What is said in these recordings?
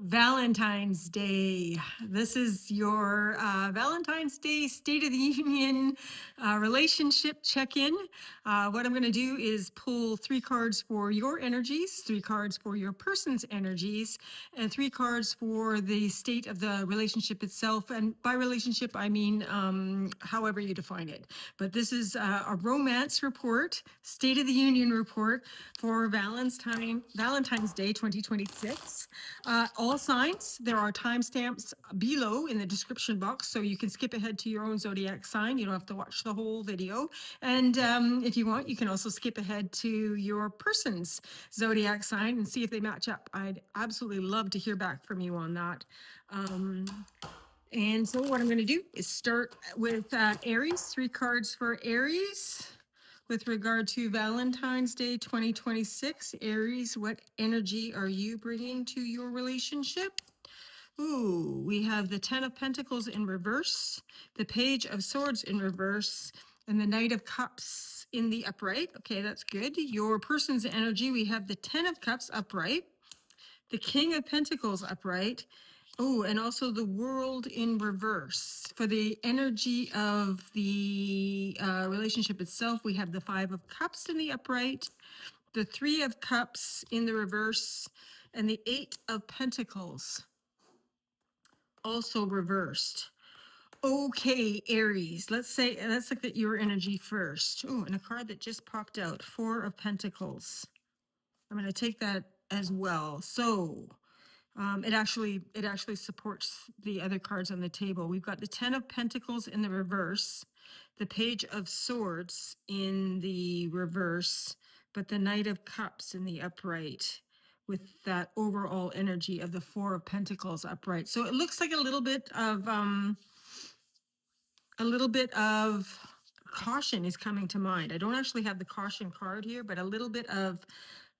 Valentine's Day. This is your Valentine's Day State of the Union relationship check-in. What I'm going to do is pull 3 cards for your energies, 3 cards for your person's energies, and 3 cards for the state of the relationship itself. And by relationship, I mean however you define it. But this is a romance report, State of the Union report for Valentine's Day 2026. All signs, there are timestamps below in the description box, so you can skip ahead to your own zodiac sign. You don't have to watch the whole video. And if you want, you can also skip ahead to your person's zodiac sign and see if they match up. I'd absolutely love to hear back from you on that. And so what I'm going to do is start with Aries, 3 cards for Aries. With regard to Valentine's Day 2026, Aries, what energy are you bringing to your relationship? Ooh, we have the 10 of Pentacles in reverse, the Page of Swords in reverse, and the Knight of Cups in the upright. Okay, that's good. Your person's energy, we have the 10 of Cups upright, the King of Pentacles upright. Oh, and also the World in reverse. For the energy of the relationship itself, we have the 5 of Cups in the upright, the 3 of Cups in the reverse, and the 8 of Pentacles also reversed. Okay, Aries, let's look at your energy first. Oh, and a card that just popped out, 4 of Pentacles. I'm going to take that as well. So it actually supports the other cards on the table. We've got the 10 of Pentacles in the reverse, the Page of Swords in the reverse, but the Knight of Cups in the upright, with that overall energy of the 4 of Pentacles upright. So it looks like a little bit of caution is coming to mind. I don't actually have the caution card here, but a little bit of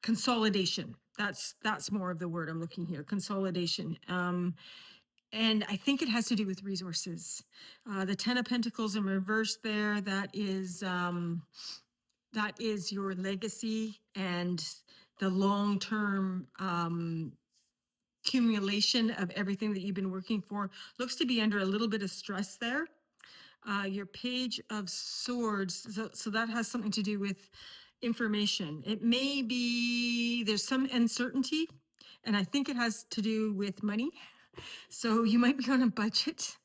consolidation. That's more of the word I'm looking here, consolidation. And I think it has to do with resources. The 10 of Pentacles in reverse there, that is your legacy and the long-term accumulation of everything that you've been working for. Looks to be under a little bit of stress there. Your Page of Swords, so that has something to do with information. It may be there's some uncertainty, and I think it has to do with money. So you might be on a budget,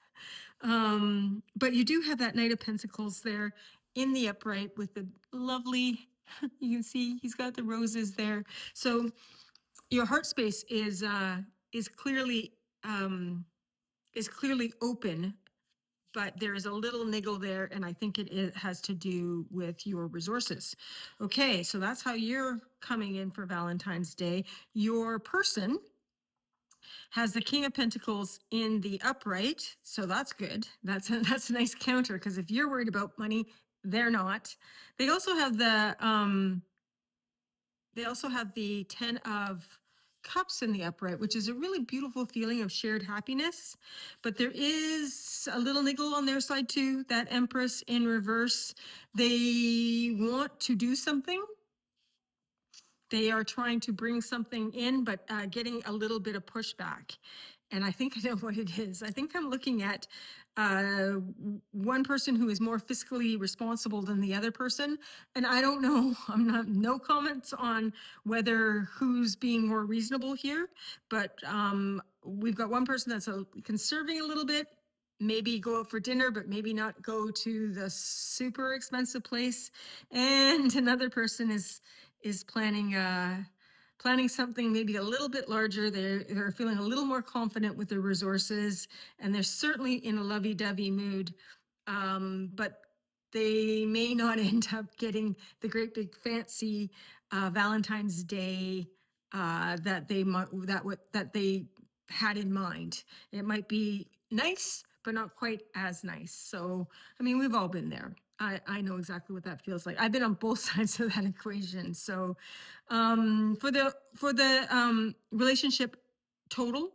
but you do have that Knight of Pentacles there in the upright with the lovely, you can see he's got the roses there. So your heart space is clearly open, but there is a little niggle there, and I think it has to do with your resources. Okay, so that's how you're coming in for Valentine's Day. Your person has the King of Pentacles in the upright, so that's good. That's a nice counter, because if you're worried about money, they're not. They also have the 10 of Cups in the upright, which is a really beautiful feeling of shared happiness. But there is a little niggle on their side too, that Empress in reverse. They want to do something. They are trying to bring something in, but getting a little bit of pushback. And I think I know what it is. I think I'm looking at one person who is more fiscally responsible than the other person. And I don't know, no comments on whether who's being more reasonable here, but we've got one person that's conserving a little bit, maybe go out for dinner, but maybe not go to the super expensive place. And another person is planning something maybe a little bit larger. They're feeling a little more confident with their resources, and they're certainly in a lovey-dovey mood. But they may not end up getting the great big fancy Valentine's Day that they had in mind. It might be nice, but not quite as nice. So, I mean, we've all been there. I know exactly what that feels like. I've been on both sides of that equation. So for the relationship total,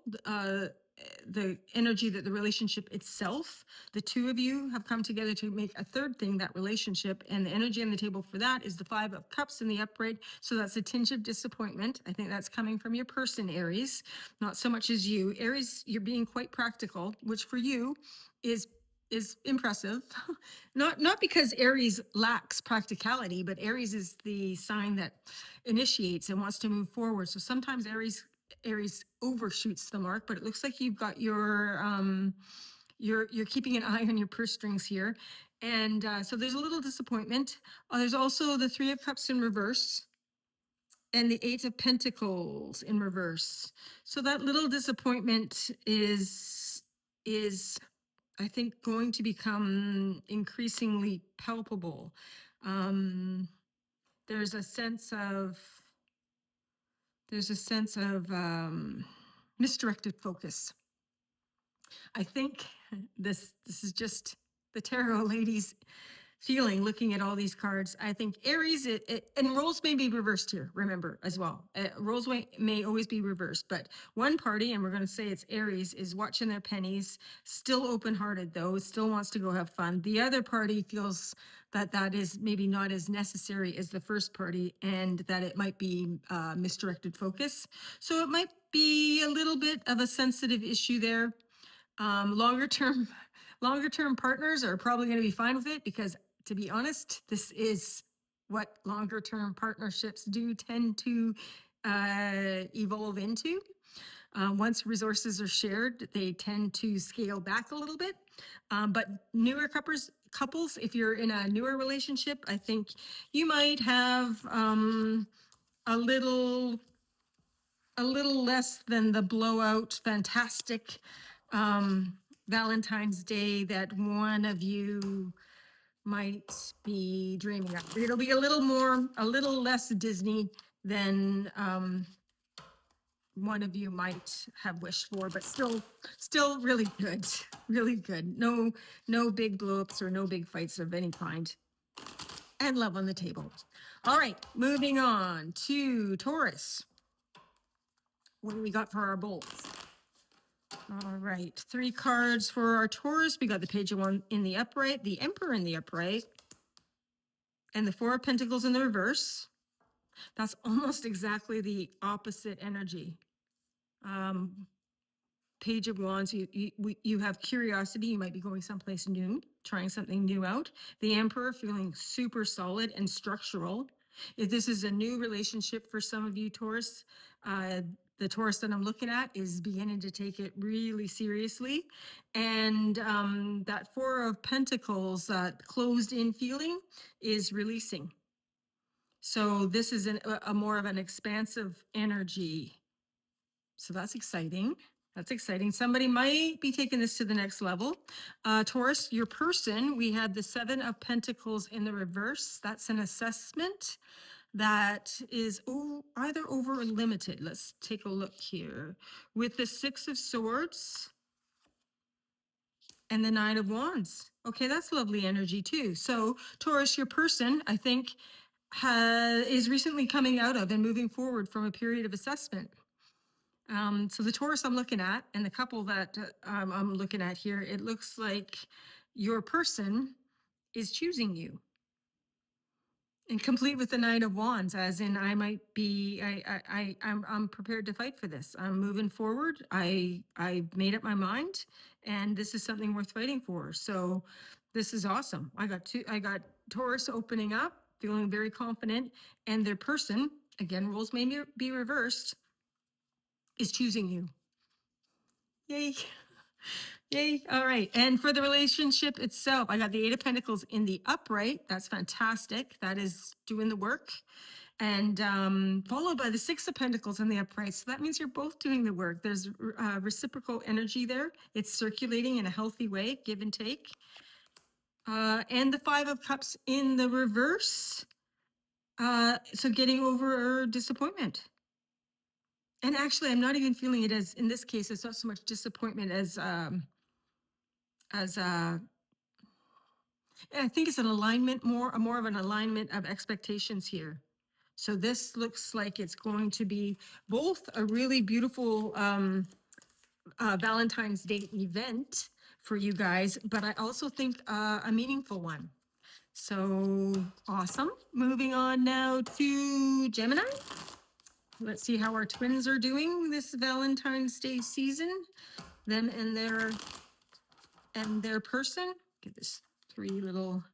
the energy that the relationship itself, the two of you have come together to make a third thing, that relationship, and the energy on the table for that is the 5 of Cups in the upright. So that's a tinge of disappointment. I think that's coming from your person, Aries, not so much as you. Aries, you're being quite practical, which for you is impressive. Not because Aries lacks practicality, but Aries is the sign that initiates and wants to move forward. So sometimes Aries overshoots the mark, but it looks like you've got you're keeping an eye on your purse strings here. And so there's a little disappointment. There's also the 3 of Cups in reverse and the 8 of Pentacles in reverse. So that little disappointment is I think going to become increasingly palpable. There's a sense of misdirected focus. I think this is just the tarot ladies feeling, looking at all these cards. I think Aries, and roles may be reversed here, remember, as well. Roles may always be reversed, but one party, and we're going to say it's Aries, is watching their pennies, still open-hearted though, still wants to go have fun. The other party feels that is maybe not as necessary as the first party, and that it might be misdirected focus. So it might be a little bit of a sensitive issue there. Longer term partners are probably going to be fine with it, because to be honest, this is what longer term partnerships do tend to evolve into. Once resources are shared, they tend to scale back a little bit. But newer couples, if you're in a newer relationship, I think you might have a little less than the blowout, fantastic Valentine's Day that one of you might be dreaming of. It'll be a little less Disney than one of you might have wished for, but still really good, really good. No big blowups or no big fights of any kind, and love on the table. All right, moving on to Taurus. What do we got for our bowls? All right, 3 cards for our Taurus. We got the Page of Wands in the upright, the Emperor in the upright, and the 4 of Pentacles in the reverse. That's almost exactly the opposite energy. Page of Wands, you have curiosity. You might be going someplace new, trying something new out. The Emperor feeling super solid and structural. If this is a new relationship for some of you, Taurus, the Taurus that I'm looking at is beginning to take it really seriously. And that 4 of Pentacles, closed in feeling, is releasing. So this is a more of an expansive energy. So that's exciting. That's exciting. Somebody might be taking this to the next level. Taurus, your person, we had the 7 of Pentacles in the reverse. That's an assessment that is either over or limited. Let's take a look here. With the 6 of Swords and the 9 of Wands. Okay, that's lovely energy too. So Taurus, your person, I think, is recently coming out of and moving forward from a period of assessment. So the Taurus I'm looking at, and the couple that I'm looking at here, it looks like your person is choosing you. And complete with the 9 of Wands, as in I'm prepared to fight for this. I'm moving forward. I made up my mind, and this is something worth fighting for. So this is awesome. I got Taurus opening up, feeling very confident, and their person, again, roles may be reversed, is choosing you. Yay. Yay. All right. And for the relationship itself, I got the 8 of Pentacles in the upright. That's fantastic. That is doing the work. And followed by the 6 of Pentacles in the upright. So that means you're both doing the work. There's reciprocal energy there. It's circulating in a healthy way, give and take. And the 5 of Cups in the reverse. So getting over disappointment. And actually, I'm not even feeling it as, in this case, it's not so much disappointment as I think it's an alignment, more of an alignment of expectations here. So this looks like it's going to be both a really beautiful Valentine's Day event for you guys, but I also think a meaningful one. So awesome. Moving on now to Gemini. Let's see how our twins are doing this Valentine's Day season. Them and their person. Get this 3 little.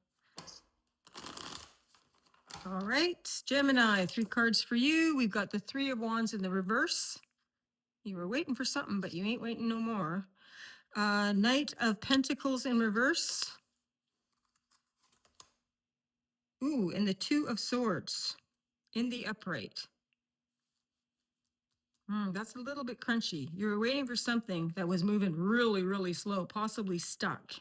All right, Gemini, 3 cards for you. We've got the 3 of Wands in the reverse. You were waiting for something, but you ain't waiting no more. Knight of Pentacles in reverse. Ooh, and the 2 of Swords in the upright. That's a little bit crunchy. You were waiting for something that was moving really, really slow, possibly stuck.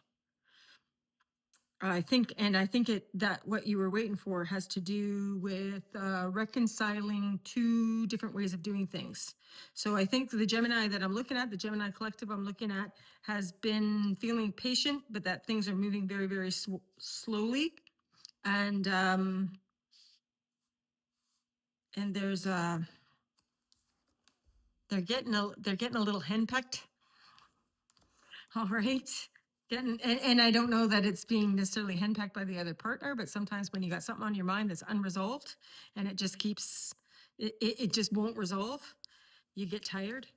I think that what you were waiting for has to do with reconciling 2 different ways of doing things. So I think the Gemini that I'm looking at, the Gemini collective I'm looking at, has been feeling patient, but that things are moving very, very slowly. And there's they're getting a little henpecked. All right. And I don't know that it's being necessarily henpecked by the other partner, but sometimes when you got something on your mind that's unresolved and it just keeps, it just won't resolve, you get tired.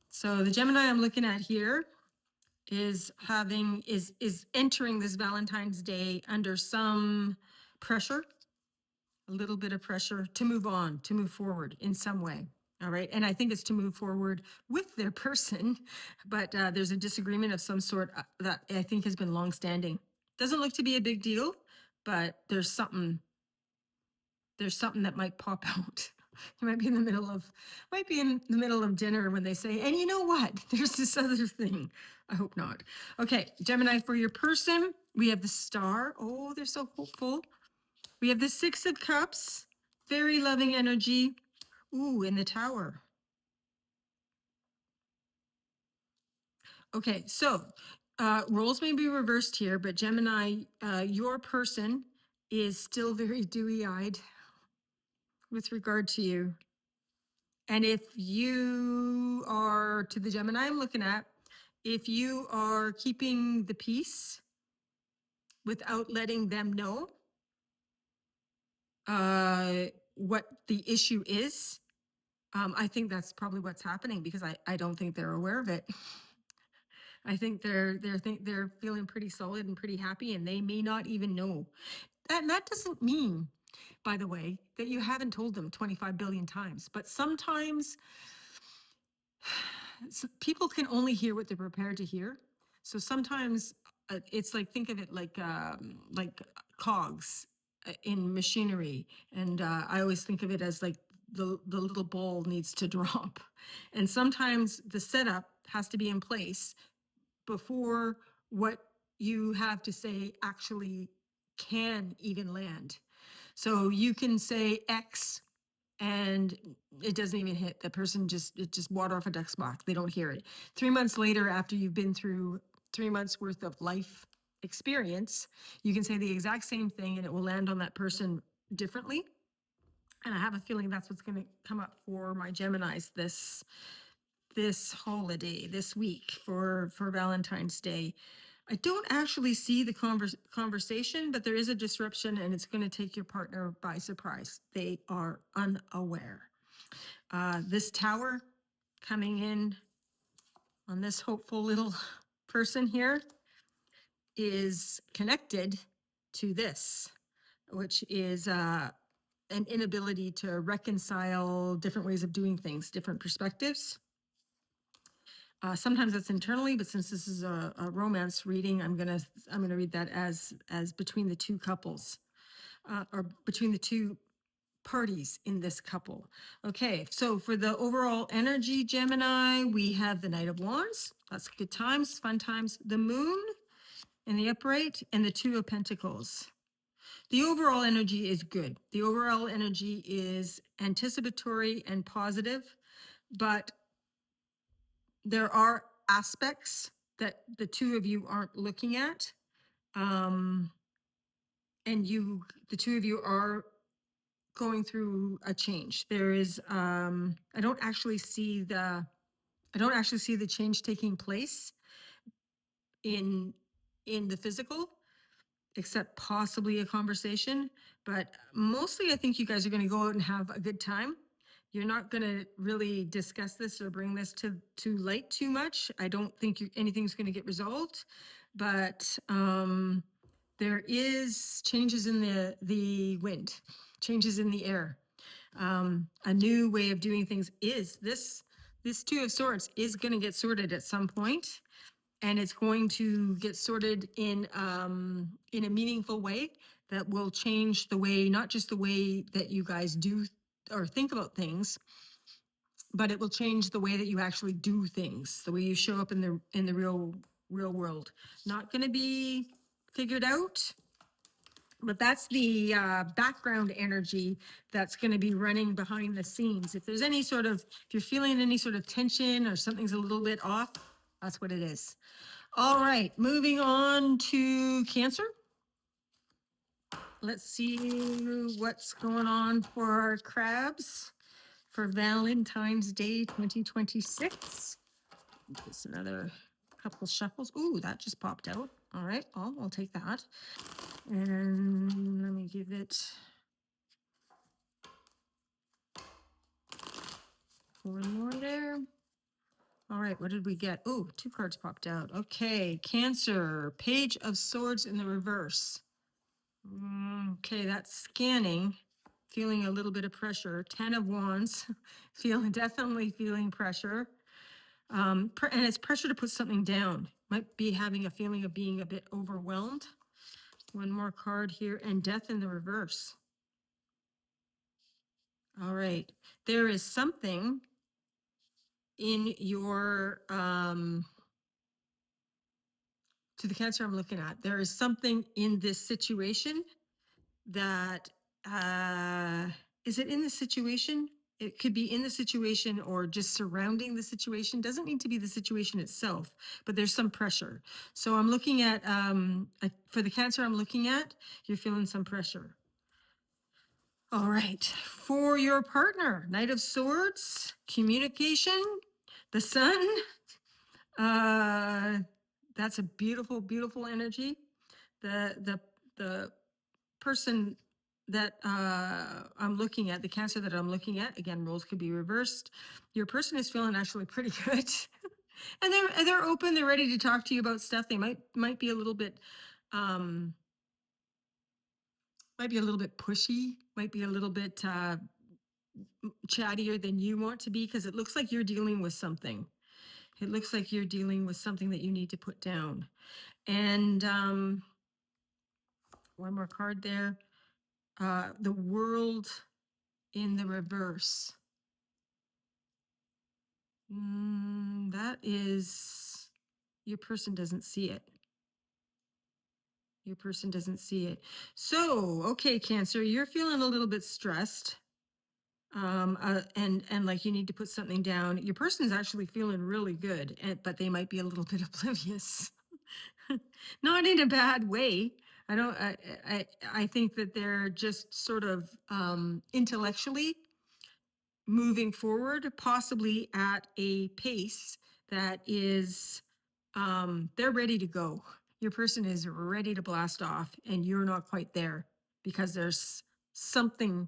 So the Gemini I'm looking at here is entering this Valentine's Day under some pressure, a little bit of pressure to move on, to move forward in some way. All right. And I think it's to move forward with their person, but there's a disagreement of some sort that I think has been longstanding. Doesn't look to be a big deal, but there's something that might pop out. You might be in the middle of dinner when they say, and you know what? There's this other thing. I hope not. Okay, Gemini, for your person, we have the Star. Oh, they're so hopeful. We have the 6 of Cups, very loving energy. Ooh, in the Tower. Okay, so roles may be reversed here, but Gemini, your person is still very dewy-eyed with regard to you. And if you are, to the Gemini I'm looking at, if you are keeping the peace without letting them know what the issue is, I think that's probably what's happening, because I don't think they're aware of it. I think they're feeling pretty solid and pretty happy, and they may not even know. And that doesn't mean, by the way, that you haven't told them 25 billion times, but sometimes people can only hear what they're prepared to hear. So sometimes it's like, think of it like cogs in machinery. And I always think of it as like the little ball needs to drop. And sometimes the setup has to be in place before what you have to say actually can even land. So you can say X and it doesn't even hit. The person it just water off a duck's back. They don't hear it. 3 months later, after you've been through 3 months worth of life experience, you can say the exact same thing and it will land on that person differently. And I have a feeling that's what's going to come up for my Geminis this holiday, this week for Valentine's Day. I don't actually see the conversation, but there is a disruption and it's going to take your partner by surprise. They are unaware. This Tower coming in on this hopeful little person here is connected to this, which is an inability to reconcile different ways of doing things, different perspectives. Sometimes it's internally, but since this is a romance reading, I'm gonna read that as between the 2 couples, or between the 2 parties in this couple. Okay, so for the overall energy, Gemini, we have the Knight of Wands. That's good times, fun times. The Moon in the upright, and the 2 of Pentacles. The overall energy is good. The overall energy is anticipatory and positive, but there are aspects that the 2 of you aren't looking at. And the 2 of you are going through a change. There is, I don't actually see the I don't actually see the change taking place in the physical, except possibly a conversation. But mostly, I think you guys are going to go out and have a good time. You're not going to really discuss this or bring this to light too much. I don't think anything's going to get resolved, but there is changes in the wind, changes in the air. A new way of doing things is this Two of Swords is going to get sorted at some point, and it's going to get sorted in a meaningful way that will change the way, not just the way that you guys do or think about things, but it will change the way that you actually do things, the way you show up in the real world. Not going to be figured out, but that's the background energy that's going to be running behind the scenes. If there's any sort of, if you're feeling any sort of tension or something's a little bit off, that's what it is. All right, moving on to Cancer. Let's see what's going on for our crabs for Valentine's Day 2026. Just another couple shuffles. Ooh, that just popped out. All right, I'll take that. And let me give it one more there. All right, what did we get? Oh, 2 cards popped out. Okay, Cancer, Page of Swords in the reverse. Okay, that's scanning, feeling a little bit of pressure. 10 of Wands, definitely feeling pressure. And it's pressure to put something down. Might be having a feeling of being a bit overwhelmed. One more card here, and Death in the reverse. All right, there is something in your, to the Cancer I'm looking at, there is something in this situation that, is it in the situation? It could be in the situation or just surrounding the situation. Doesn't need to be the situation itself, but there's some pressure. So I'm looking at, for the Cancer I'm looking at, you're feeling some pressure. All right, for your partner, Knight of Swords, communication, the Sun. That's a beautiful, beautiful energy. The person that I'm looking at, the Cancer that I'm looking at, again, roles could be reversed. Your person is feeling actually pretty good. And they're open, they're ready to talk to you about stuff. They might be a little bit pushy, might be a little bit chattier than you want to be, because it looks like you're dealing with something. It looks like you're dealing with something that you need to put down. And one more card there. The World in the reverse. That is, your person doesn't see it. Your person doesn't see it. So, okay, Cancer, you're feeling a little bit stressed. And like you need to put something down. Your person's actually feeling really good, but they might be a little bit oblivious. Not in a bad way. I think that they're just sort of intellectually moving forward, possibly at a pace that is, they're ready to go. Your person is ready to blast off, and you're not quite there because there's something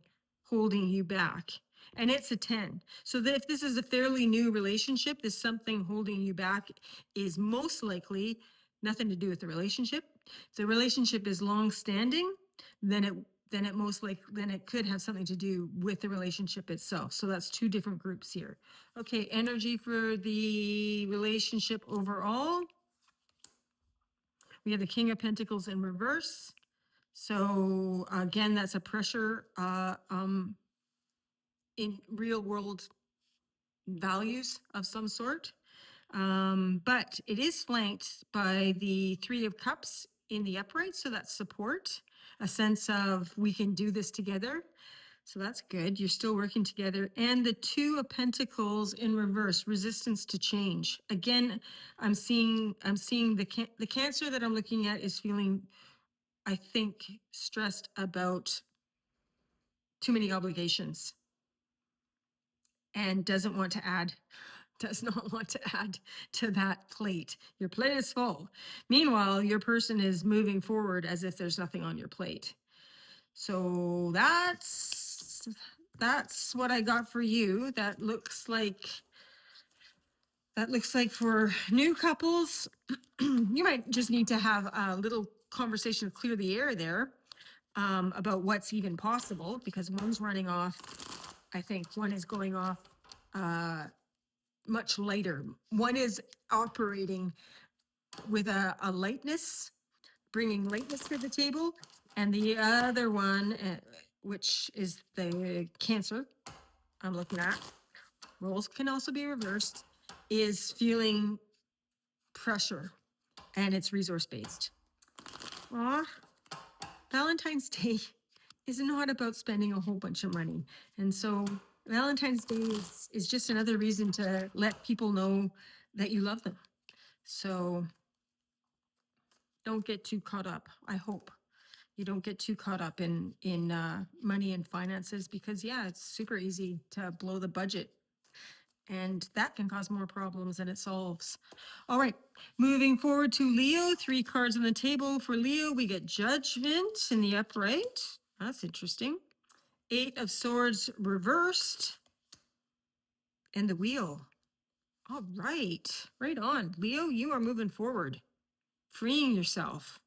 holding you back. And it's a 10. So that if this is a fairly new relationship, this something holding you back is most likely nothing to do with the relationship. If the relationship is long standing, then it could have something to do with the relationship itself. So that's 2 different groups here. Okay, energy for the relationship overall. We have the King of Pentacles in reverse. So again, that's a pressure in real world values of some sort. But it is flanked by the 3 of Cups in the upright. So that's support, a sense of we can do this together. So that's good. You're still working together. And the 2 of Pentacles in reverse, resistance to change. Again, I'm seeing the Cancer that I'm looking at is feeling, I think, stressed about too many obligations and doesn't want to add does not want to add to that plate. Your plate is full. Meanwhile, your person is moving forward as if there's nothing on your plate. So that's what I got for you. That looks like for new couples, you might just need to have a little conversation to clear the air there, about what's even possible, because one's running off. I think one is going off much lighter. One is operating with a lightness, bringing lightness to the table, and the other one, which is the Cancer I'm looking at, roles can also be reversed, is feeling pressure, and it's resource based. Aw, Valentine's Day is not about spending a whole bunch of money. And so Valentine's Day is just another reason to let people know that you love them. So don't get too caught up. I hope you don't get too caught up in money and finances, because yeah, it's super easy to blow the budget, and that can cause more problems than it solves. All right, moving forward to Leo. 3 cards on the table for Leo. We get Judgment in the upright. That's interesting. 8 of Swords reversed, and the Wheel. All right, right on. Leo, you are moving forward, freeing yourself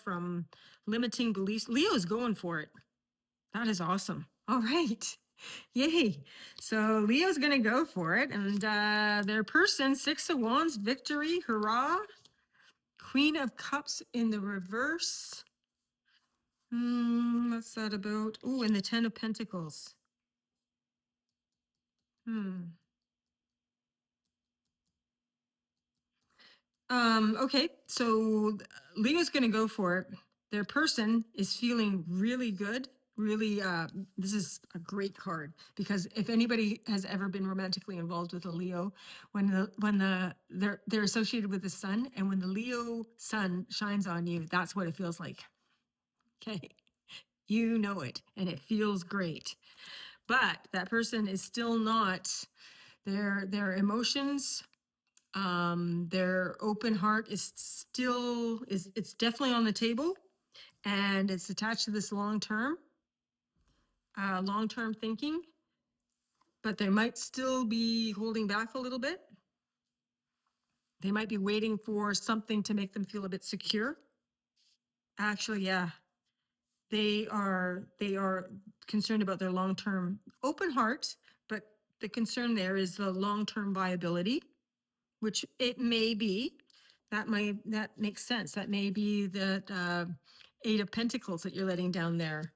from limiting beliefs. Leo is going for it. That is awesome. All right. Yay. So Leo's going to go for it. And their person, 6 of Wands, victory, hurrah. Queen of Cups in the reverse. What's that about? Oh, and the 10 of Pentacles. Okay, so Leo's going to go for it. Their person is feeling really good. Really, this is a great card, because if anybody has ever been romantically involved with a Leo, when they're associated with the sun, and when the Leo sun shines on you, that's what it feels like. Okay, you know it, and it feels great. But that person is still not, their emotions, their open heart is still, it's definitely on the table, and it's attached to this long-term thinking, but they might still be holding back a little bit. They might be waiting for something to make them feel a bit secure. Actually, yeah, they are concerned about their long-term open heart, but the concern there is the long-term viability, which it may be. That makes sense. That may be that 8 of Pentacles that you're letting down there.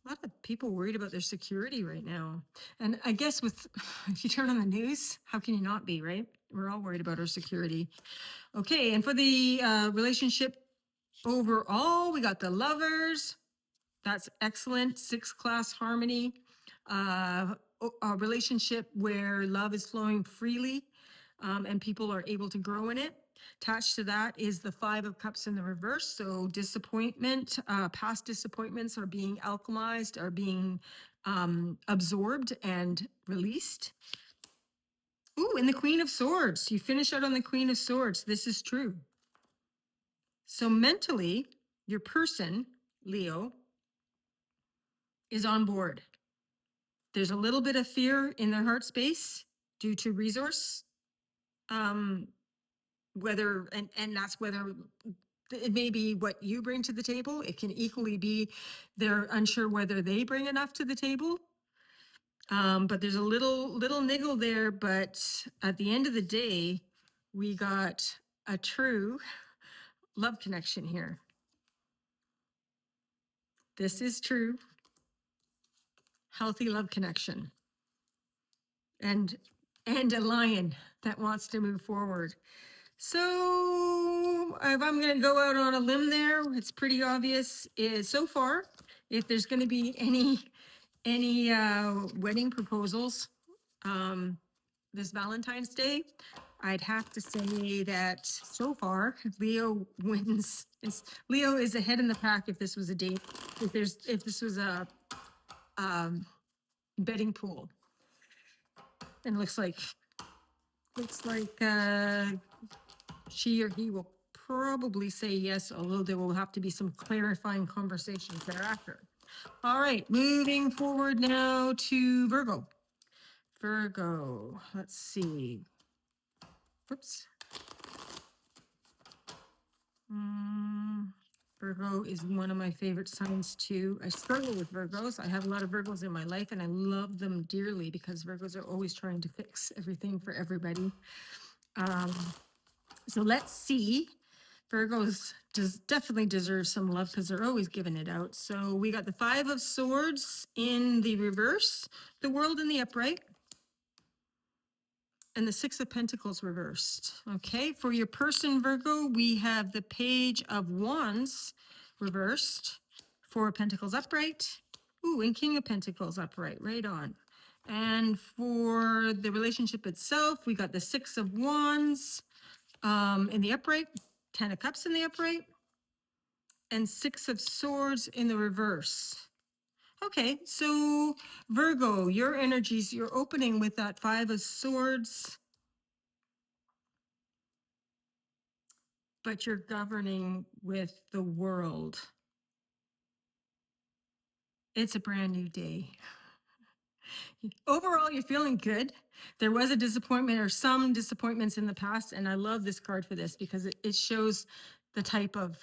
A lot of people worried about their security right now. And I guess if you turn on the news, how can you not be, right? We're all worried about our security. Okay, and for the relationship overall, we got the Lovers. That's excellent. 6-class harmony. A relationship where love is flowing freely, and people are able to grow in it. Attached to that is the 5 of Cups in the reverse. So disappointment, past disappointments are being alchemized, are being absorbed and released. Ooh, and the Queen of Swords. You finish out on the Queen of Swords. This is true. So mentally, your person, Leo, is on board. There's a little bit of fear in their heart space due to resource. Whether, and that's whether it may be what you bring to the table. It can equally be they're unsure whether they bring enough to the table. But there's a little niggle there. But at the end of the day, we got a true love connection here. This is true. Healthy love connection. And a lion that wants to move forward. So if I'm going to go out on a limb there, it's pretty obvious so far, if there's going to be any wedding proposals this Valentine's Day, I'd have to say that so far Leo wins. Leo is ahead in the pack if this was a date, if this was a betting pool. And looks like she or he will probably say yes, although there will have to be some clarifying conversations thereafter. All right, moving forward now to Virgo. Virgo, let's see. Whoops. Virgo is one of my favorite signs too. I struggle with Virgos. I have a lot of Virgos in my life and I love them dearly because Virgos are always trying to fix everything for everybody. So let's see. Virgos definitely deserve some love because they're always giving it out. So we got the 5 of Swords in the reverse, the World in the upright, and the 6 of Pentacles reversed. Okay, for your person, Virgo, we have the Page of Wands reversed, 4 of Pentacles upright, ooh, and King of Pentacles upright, right on. And for the relationship itself, we got the 6 of Wands in the upright, 10 of Cups in the upright, and 6 of Swords in the reverse. Okay, so Virgo, your energies, you're opening with that 5 of Swords, but you're governing with the world. It's a brand new day. Overall, you're feeling good. There was a disappointment or some disappointments in the past, and I love this card for this because it shows the type of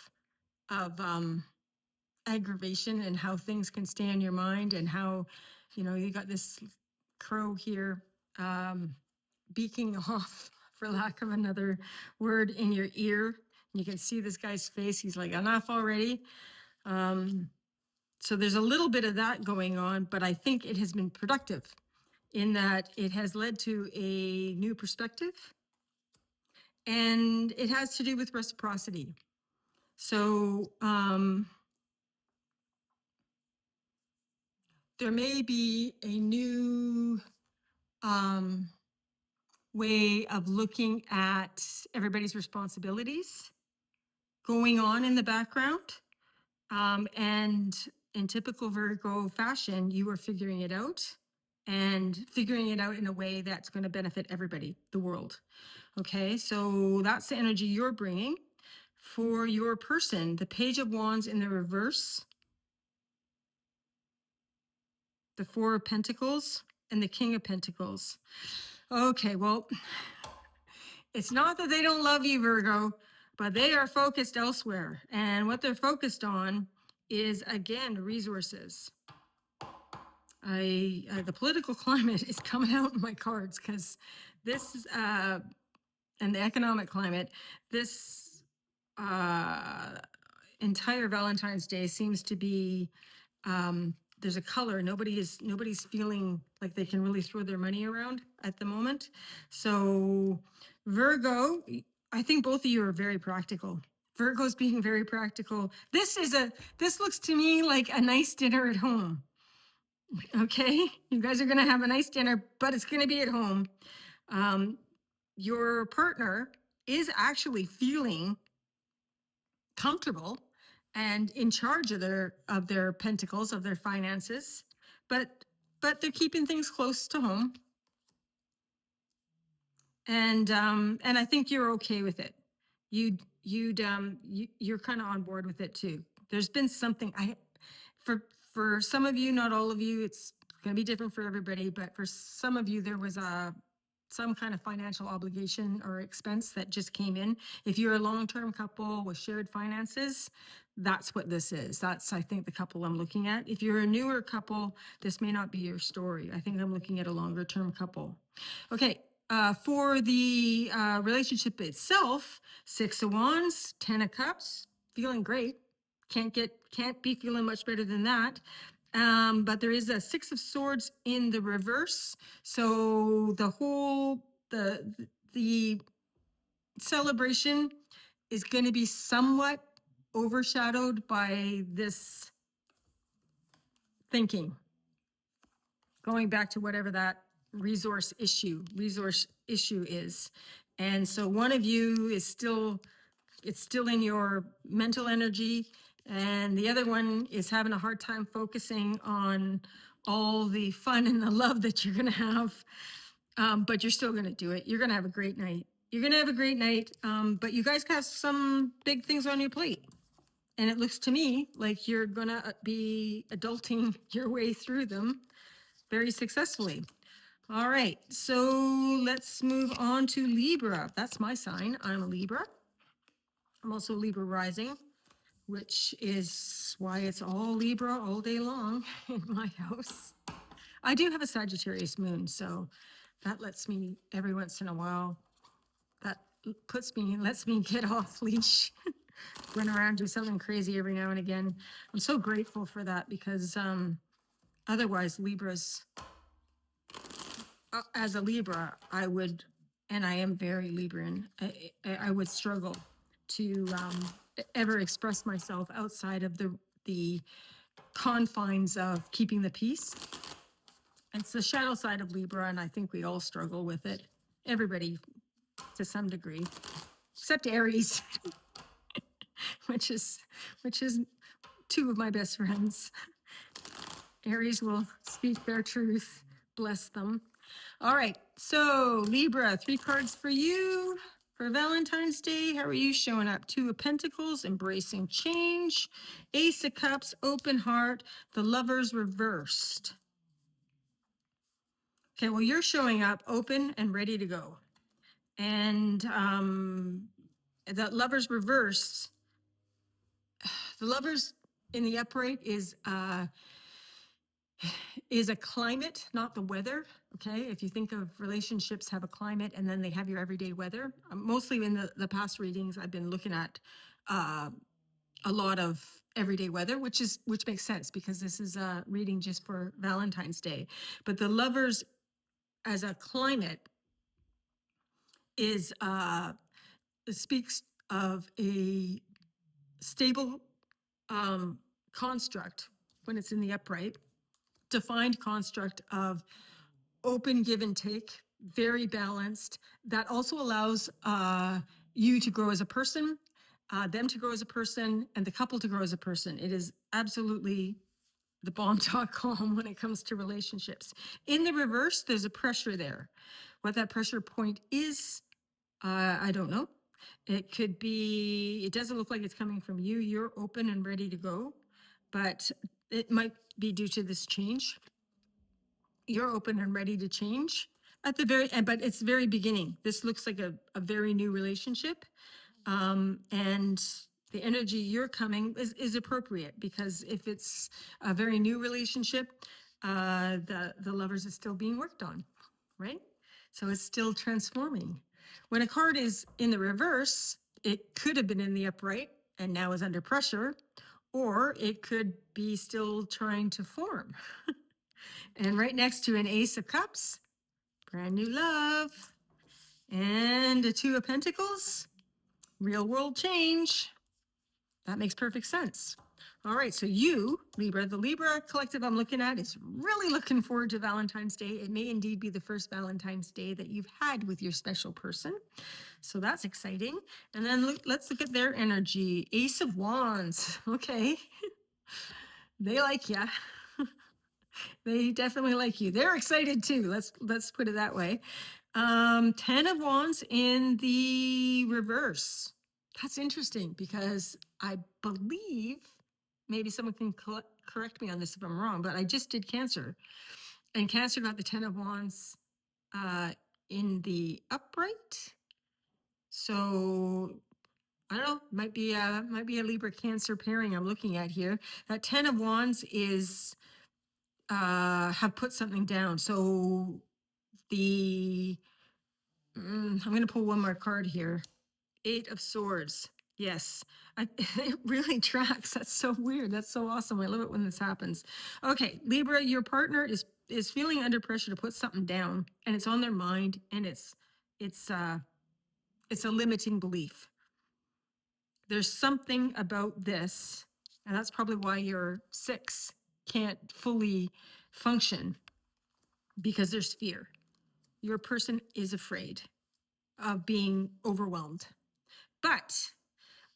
aggravation and how things can stay in your mind and how, you got this crow here beaking off, for lack of another word, in your ear. You can see this guy's face. He's like, enough already. So there's a little bit of that going on, but I think it has been productive in that it has led to a new perspective and it has to do with reciprocity. So there may be a new way of looking at everybody's responsibilities going on in the background. And in typical Virgo fashion, you are figuring it out and figuring it out in a way that's going to benefit everybody, the world. Okay, so that's the energy you're bringing. For your person, the Page of Wands in the reverse, the 4 of Pentacles, and the King of Pentacles. Okay, well, it's not that they don't love you, Virgo, but they are focused elsewhere. And what they're focused on is, again, resources. The political climate is coming out in my cards because this, and the economic climate, this entire Valentine's Day seems to be, there's a color. Nobody's feeling like they can really throw their money around at the moment. So Virgo, I think both of you are very practical. Virgo's being very practical. This looks to me like a nice dinner at home. Okay, you guys are gonna have a nice dinner, but it's gonna be at home. Your partner is actually feeling comfortable and in charge of their pentacles, of their finances, but they're keeping things close to home. And I think you're okay with it. You're kind of on board with it too. There's been something for some of you, not all of you, it's going to be different for everybody, but for some of you, there was some kind of financial obligation or expense that just came in. If you're a long-term couple with shared finances, that's what this is. That's, I think, the couple I'm looking at. If you're a newer couple, this may not be your story. I think I'm looking at a longer-term couple. Okay, for the relationship itself, 6 of Wands, 10 of Cups, feeling great. Can't be feeling much better than that. But there is a 6 of Swords in the reverse. So the celebration is going to be somewhat overshadowed by this thinking. Going back to whatever that resource issue is. And so one of you is it's still in your mental energy, and the other one is having a hard time focusing on all the fun and the love that you're going to have but you're still going to do it. You're going to have a great night. You're going to have a great night. But you guys have some big things on your plate. And it looks to me like you're going to be adulting your way through them very successfully. All right, so let's move on to Libra. That's my sign. I'm a Libra. I'm also Libra rising, which is why it's all Libra all day long in my house. I do have a Sagittarius moon, so that lets me every once in a while, that lets me get off leash, run around, do something crazy every now and again. I'm so grateful for that because otherwise Libras, as a Libra, I would, and I am very Libran, I would struggle to ever express myself outside of the confines of keeping the peace. It's the shadow side of Libra, and I think we all struggle with it. Everybody to some degree, except Aries, which is two of my best friends. Aries will speak their truth, bless them. All right, so Libra, 3 cards for you for Valentine's Day. How are you showing up? 2 of Pentacles, embracing change. Ace of Cups, open heart. The Lovers reversed. Okay, well, you're showing up open and ready to go. And the Lovers reversed. The Lovers in the upright is a climate, not the weather. Okay, if you think of relationships have a climate and then they have your everyday weather. Mostly in the past readings, I've been looking at a lot of everyday weather, which makes sense because this is a reading just for Valentine's Day. But the Lovers as a climate is speaks of a stable construct when it's in the upright, defined construct of open give and take, very balanced. That also allows you to grow as a person, them to grow as a person, and the couple to grow as a person. It is absolutely the bomb.com when it comes to relationships. In the reverse, there's a pressure there. What that pressure point is, I don't know. It could be, it doesn't look like it's coming from you. You're open and ready to go, but it might be due to this change. You're open and ready to change at the very end, but it's very beginning. This looks like a very new relationship. And the energy you're coming is appropriate because if it's a very new relationship, the Lovers is still being worked on, right? So it's still transforming. When a card is in the reverse, it could have been in the upright and now is under pressure, or it could be still trying to form. And right next to an Ace of Cups, brand new love, and a 2 of Pentacles, real world change. That makes perfect sense. All right, so you, Libra, the Libra collective I'm looking at is really looking forward to Valentine's Day. It may indeed be the first Valentine's Day that you've had with your special person. So that's exciting. And then let's look at their energy. Ace of Wands. Okay. They like you. They definitely like you. They're excited too. Let's put it that way. 10 of Wands in the reverse. That's interesting because I believe, maybe someone can correct me on this if I'm wrong, but I just did Cancer. And Cancer got the 10 of Wands in the upright. So I don't know, might be a Libra Cancer pairing I'm looking at here. That 10 of Wands is have put something down. So I'm going to pull one more card here. 8 of Swords. Yes, it really tracks. That's so weird. That's so awesome. I love it when this happens. Okay, Libra, your partner is feeling under pressure to put something down, and it's on their mind, and it's a limiting belief. There's something about this, and that's probably why your 6 can't fully function, because there's fear. Your person is afraid of being overwhelmed. But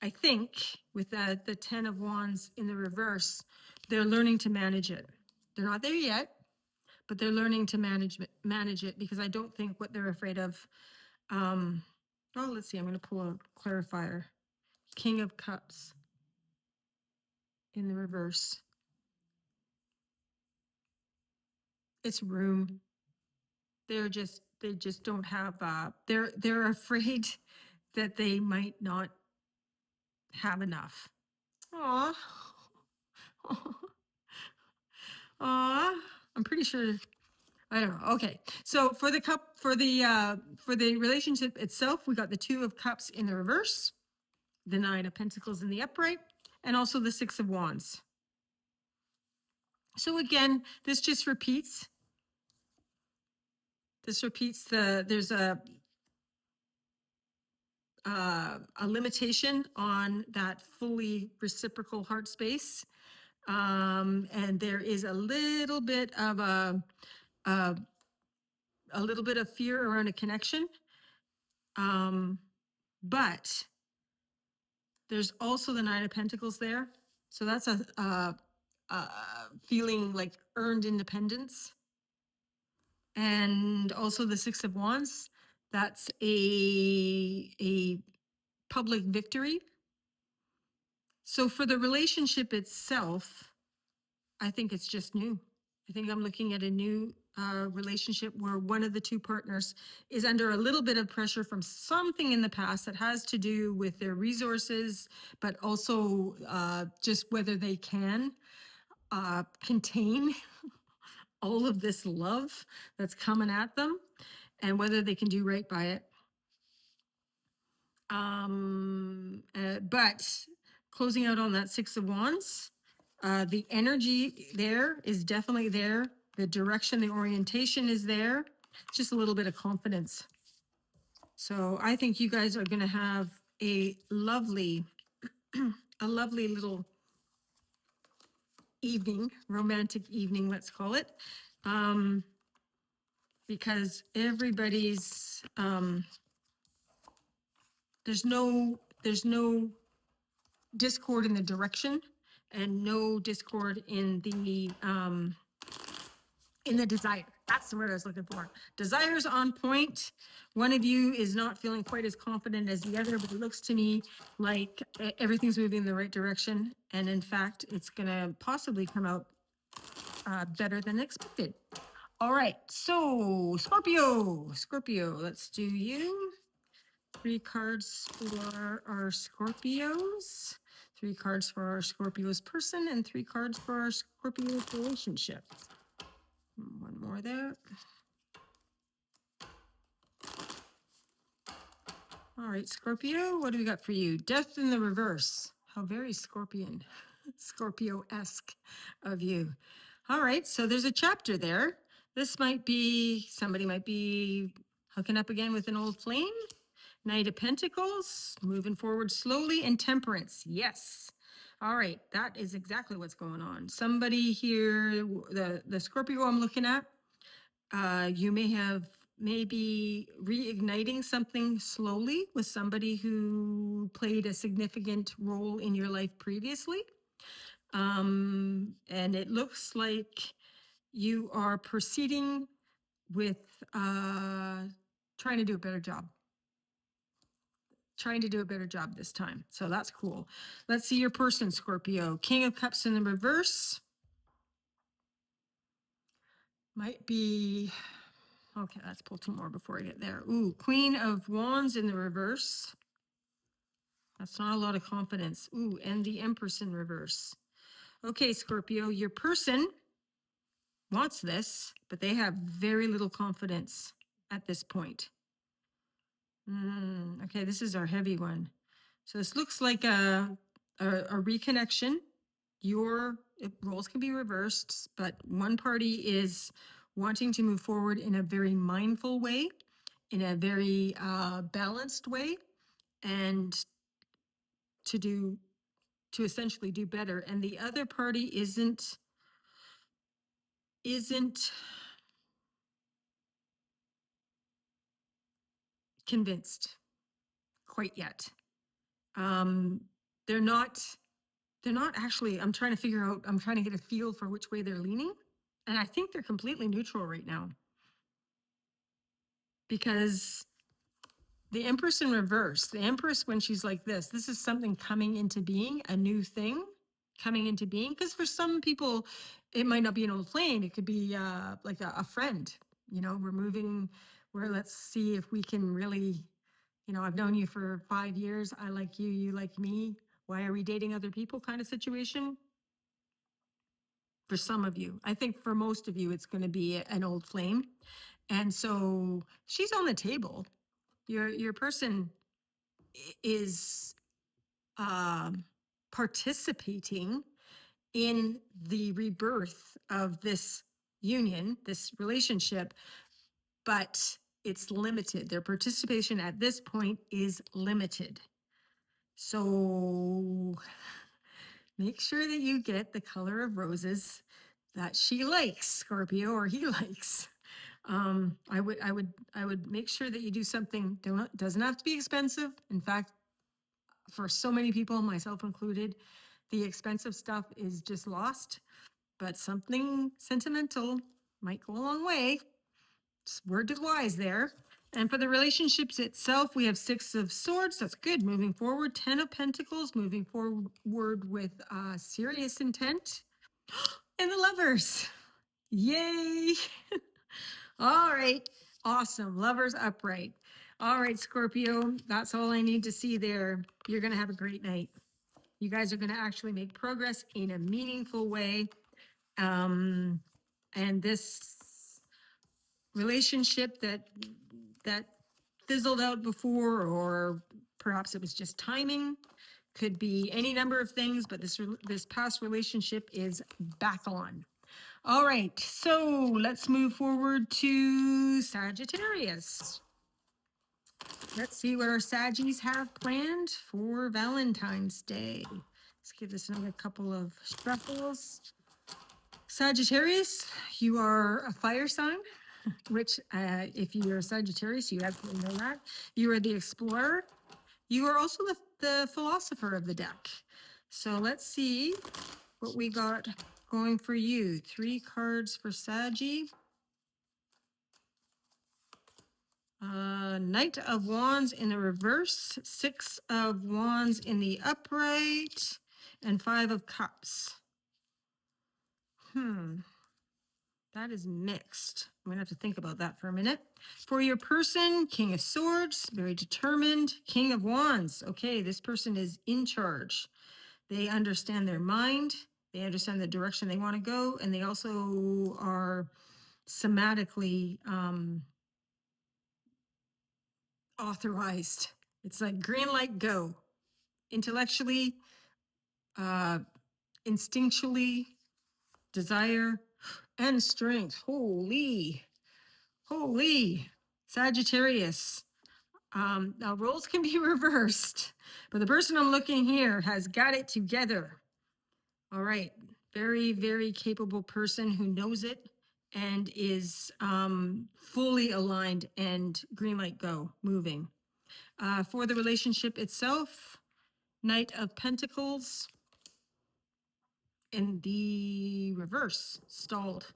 I think with the 10 of Wands in the reverse, they're learning to manage it. They're not there yet, but they're learning to manage it, because I don't think what they're afraid of. Oh, let's see. I'm going to pull a clarifier. King of Cups in the reverse. It's room. They just don't have. They're afraid that they might not have enough. Aw. Aw. I'm pretty sure. I don't know. Okay. So for the for the relationship itself, we got the 2 of Cups in the reverse, the 9 of Pentacles in the upright, and also the 6 of Wands. So again, this just repeats. This repeats there's a limitation on that fully reciprocal heart space. And there is a little bit of a little bit of fear around a connection. But there's also the 9 of Pentacles there. So that's a feeling like earned independence. And also the 6 of Wands. That's a public victory. So for the relationship itself, I think it's just new. I think I'm looking at a new relationship where one of the 2 partners is under a little bit of pressure from something in the past that has to do with their resources, but also just whether they can contain all of this love that's coming at them, and whether they can do right by it. But closing out on that 6 of Wands, the energy there is definitely there. The direction, the orientation is there. Just a little bit of confidence. So I think you guys are going to have a lovely, a lovely little evening, romantic evening, let's call it. Because everybody's, there's no discord in the direction, and no discord in the desire. That's the word I was looking for. Desire's on point. One of you is not feeling quite as confident as the other, but it looks to me like everything's moving in the right direction. And in fact, it's going to possibly come out better than expected. All right. So Scorpio, let's do you. 3 cards for our Scorpios. 3 cards for our Scorpio's person, and 3 cards for our Scorpio's relationship. One more there. All right, Scorpio, what do we got for you? Death in the reverse. How very Scorpion, Scorpio-esque of you. All right, so there's a chapter there. This might be, somebody might be hooking up again with an old flame. Knight of Pentacles, moving forward slowly, and Temperance. Yes. All right, that is exactly what's going on. Somebody here, the Scorpio I'm looking at, you may have maybe reigniting something slowly with somebody who played a significant role in your life previously. And it looks like you are proceeding with trying to do a better job. Trying to do a better job this time. So that's cool. Let's see your person, Scorpio. King of Cups in the reverse. Might be, okay, let's pull 2 more before I get there. Ooh, Queen of Wands in the reverse. That's not a lot of confidence. Ooh, and the Empress in reverse. Okay, Scorpio, your person wants this, but they have very little confidence at this point. Okay, this is our heavy one. So this looks like a reconnection. Your roles can be reversed, but one party is wanting to move forward in a very mindful way, in a very balanced way, and to essentially do better. And the other party isn't convinced quite yet. They're not actually, I'm trying to get a feel for which way they're leaning. And I think they're completely neutral right now because the Empress in reverse, the Empress, when she's like this is something coming into being, a new thing coming into being. Because for some people, it might not be an old flame. It could be like a friend. You know, we're moving, where let's see if we can really, you know, I've known you for 5 years. I like you, you like me. Why are we dating other people kind of situation? For some of you, I think for most of you, it's going to be an old flame. And so she's on the table. Your person is participating in the rebirth of this union, this relationship, but it's limited. Their participation at this point is limited. So make sure that you get the color of roses that she likes, Scorpio, or he likes. I would make sure that you do something. Doesn't have to be expensive. In fact, for so many people, myself included, the expensive stuff is just lost. But something sentimental might go a long way. Just word to the wise there. And for the relationships itself, we have 6 of Swords. That's good. Moving forward. 10 of Pentacles. Moving forward with serious intent. And the Lovers. Yay. All right. Awesome. Lovers upright. All right, Scorpio. That's all I need to see there. You're going to have a great night. You guys are going to actually make progress in a meaningful way. And this relationship that fizzled out before, or perhaps it was just timing, could be any number of things, but this past relationship is back on. All right, so let's move forward to Sagittarius. Let's see what our Saggies have planned for Valentine's Day. Let's give this another couple of shuffles. Sagittarius, you are a fire sign, which if you're a Sagittarius, you absolutely know that. You are the explorer. You are also the philosopher of the deck. So let's see what we got going for you. 3 cards for Saggy. Knight of Wands in the reverse, 6 of Wands in the upright, and 5 of Cups. That is mixed. I'm gonna have to think about that for a minute. For your person, King of Swords, very determined. King of Wands. Okay, this person is in charge. They understand their mind. They understand the direction they want to go, and they also are somatically authorized. It's like green light, go. Intellectually, instinctually, desire, and strength. Holy Sagittarius. Now roles can be reversed, but the person I'm looking here has got it together. All right, very, very capable person who knows it and is fully aligned and green light, go, moving. For the relationship itself, Knight of Pentacles in the reverse, stalled.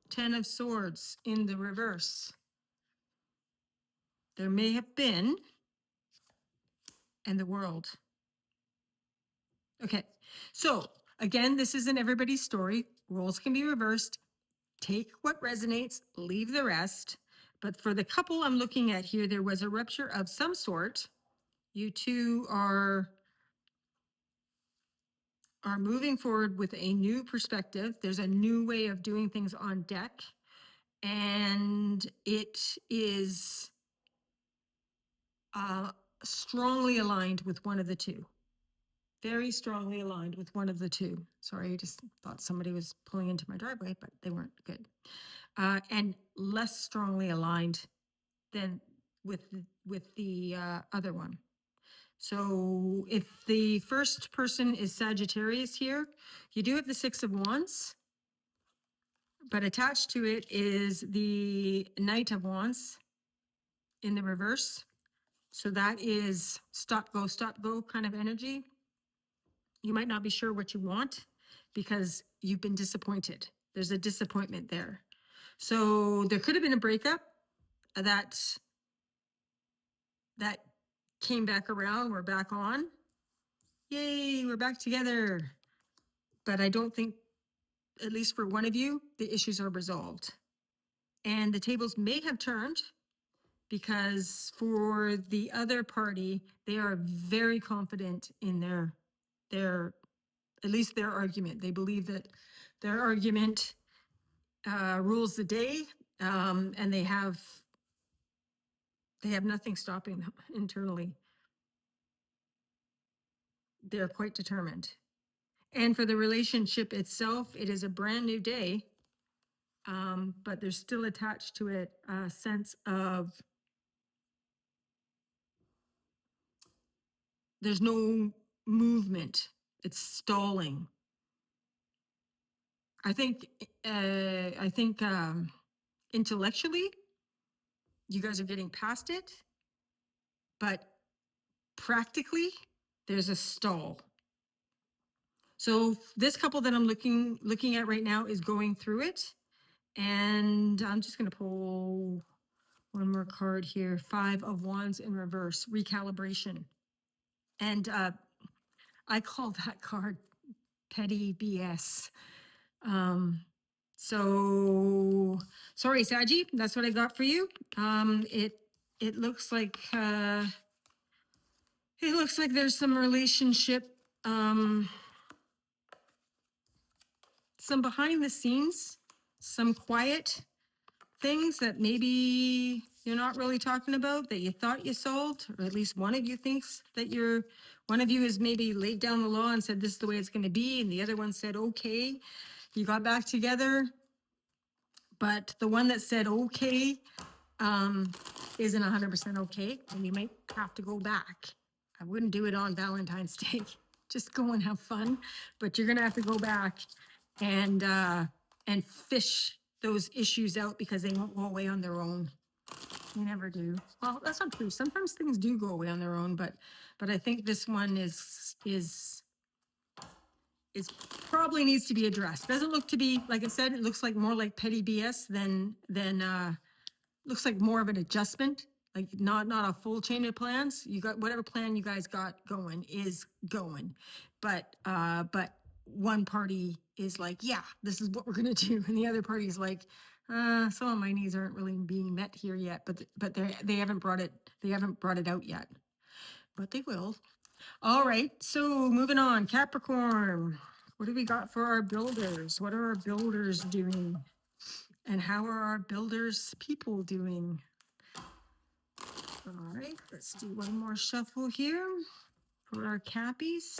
10 of Swords in the reverse. There may have been, and the World. Okay, so again, this isn't everybody's story. Roles can be reversed. Take what resonates, leave the rest. But for the couple I'm looking at here, there was a rupture of some sort. You two are moving forward with a new perspective. There's a new way of doing things on deck. And it is strongly aligned with one of the two. Very strongly aligned with one of the two. Sorry, I just thought somebody was pulling into my driveway, but they weren't. Good. And less strongly aligned than with the other one. So if the first person is Sagittarius here, you do have the 6 of Wands, but attached to it is the Knight of Wands in the reverse. So that is stop, go kind of energy. You might not be sure what you want because you've been disappointed. There's a disappointment there. So there could have been a breakup that came back around. We're back on. Yay, we're back together. But I don't think, at least for one of you, the issues are resolved. And the tables may have turned because for the other party, they are very confident in their at least their argument. They believe that their argument rules the day, and they have nothing stopping them internally. They're quite determined. And for the relationship itself, it is a brand new day, but there's still attached to it a sense of there's no movement. It's stalling. I think intellectually, you guys are getting past it, but practically, there's a stall. So this couple that I'm looking at right now is going through it, and I'm just going to pull one more card here. 5 of Wands in reverse, recalibration, and I call that card petty BS. So sorry, Saji, that's what I got for you. It looks like there's some relationship, some behind the scenes, some quiet things that maybe you're not really talking about that you thought you solved, or at least one of you thinks that one of you has maybe laid down the law and said this is the way it's going to be, and the other one said okay. You got back together, but the one that said okay isn't 100% okay, and you might have to go back. I wouldn't do it on Valentine's Day. Just go and have fun, but you're gonna have to go back and fish those issues out because they won't go away on their own. They never do. Well, that's not true. Sometimes things do go away on their own, but I think this one is probably needs to be addressed. Doesn't look to be, like I said, it looks like more like petty BS than looks like more of an adjustment, like not a full chain of plans. You got whatever plan you guys got going is going, but one party is like, yeah, this is what we're gonna do, and the other party is like, some of my needs aren't really being met here yet, but they haven't brought it out yet, but they will. All right, so moving on, Capricorn. What do we got for our builders? What are our builders doing? And how are our builders people doing? All right, let's do one more shuffle here for our Cappies.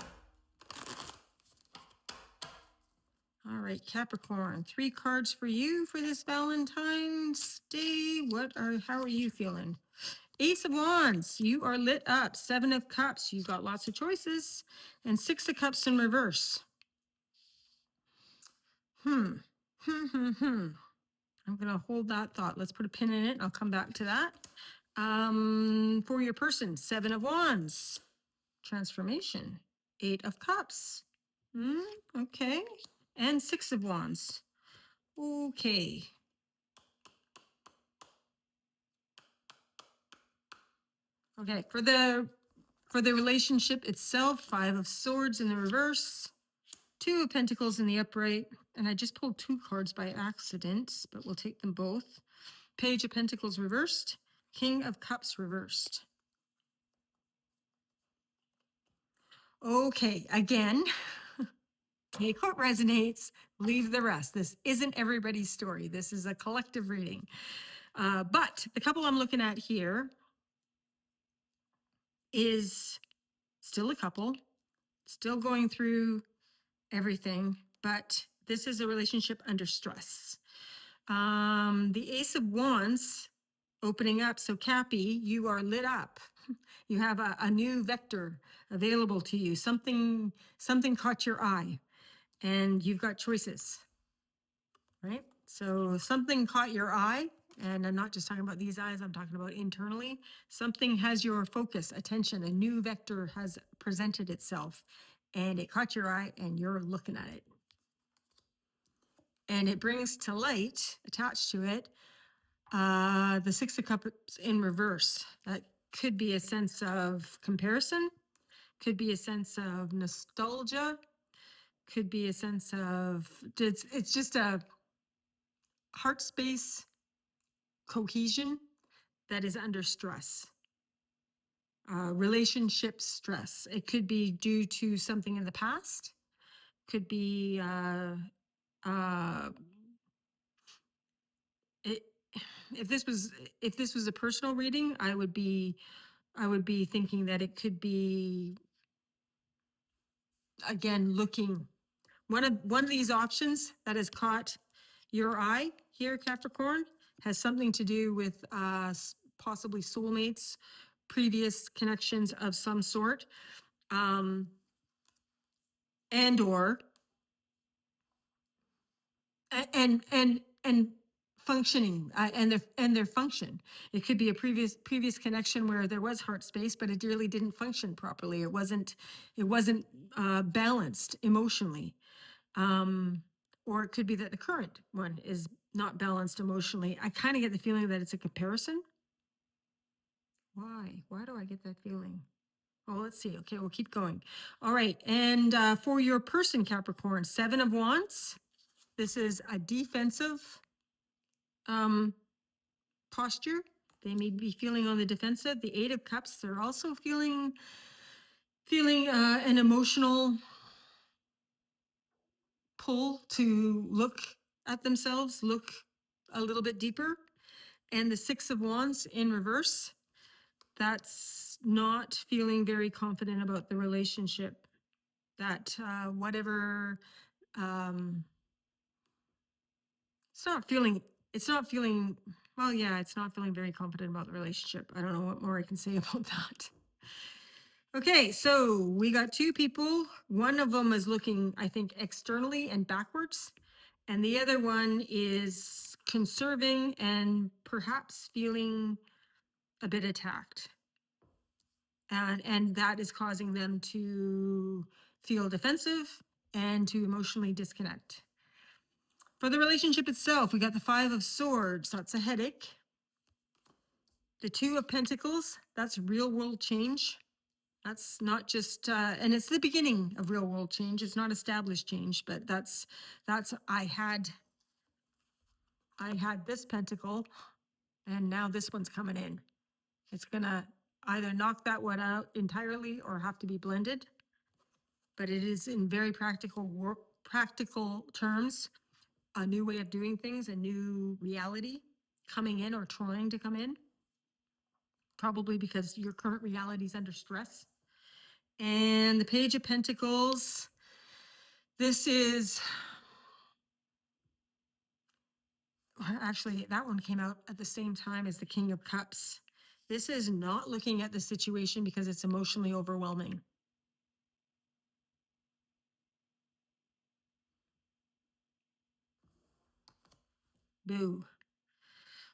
All right, Capricorn, 3 cards for you for this Valentine's Day. How are you feeling? Ace of Wands, you are lit up. 7 of Cups, you've got lots of choices. And 6 of Cups in reverse. I'm gonna hold that thought. Let's put a pin in it. I'll come back to that. For your person, 7 of Wands, transformation, 8 of Cups. Okay, and 6 of Wands. Okay. Okay, for the relationship itself, 5 of Swords in the reverse, 2 of Pentacles in the upright, and I just pulled 2 cards by accident, but we'll take them both. Page of Pentacles reversed, King of Cups reversed. Okay, again, take what resonates, leave the rest. This isn't everybody's story. This is a collective reading. But the couple I'm looking at here is still a couple, still going through everything, but this is a relationship under stress. The Ace of Wands opening up. So Cappy, you are lit up. You have a new vector available to you. Something caught your eye and you've got choices, right? So something caught your eye, and I'm not just talking about these eyes, I'm talking about internally. Something has your focus, attention, a new vector has presented itself and it caught your eye and you're looking at it. and it brings to light, attached to it, the Six of Cups in reverse. That could be a sense of comparison, could be a sense of nostalgia, could be a sense of, it's just a heart space cohesion that is under stress. Relationship stress. It could be due to something in the past, could be it, if this was a personal reading, I would be thinking that it could be, again, looking, one of these options that has caught your eye here, Capricorn, has something to do with possibly soulmates, previous connections of some sort, and or and functioning, and their function. It could be a previous connection where there was heart space, but it really didn't function properly. It wasn't balanced emotionally. Or it could be that the current one is not balanced emotionally. I kind of get the feeling that it's a comparison. Why do I get that feeling? Oh, let's see. Okay, we'll keep going. All right, and for your person, Capricorn, 7 of Wands. This is a defensive posture. They may be feeling on the defensive. The 8 of Cups, they're also feeling an emotional pull to look at themselves, look a little bit deeper. And the 6 of Wands in reverse, that's not feeling very confident about the relationship. That whatever, it's not feeling, well, yeah, it's not feeling very confident about the relationship. I don't know what more I can say about that. Okay, so we got 2 people. One of them is looking, I think, externally and backwards. And the other one is conserving and perhaps feeling a bit attacked. And that is causing them to feel defensive and to emotionally disconnect. For the relationship itself, we got the 5 of Swords. That's a headache. The 2 of Pentacles, that's real world change. That's not just, and it's the beginning of real world change. It's not established change, but that's, I had this pentacle, and now this one's coming in. It's gonna either knock that one out entirely or have to be blended. But it is in very practical terms, a new way of doing things, a new reality coming in or trying to come in, probably because your current reality is under stress. And the Page of Pentacles, this is, actually, that one came out at the same time as the King of Cups. This is not looking at the situation because it's emotionally overwhelming. Boo.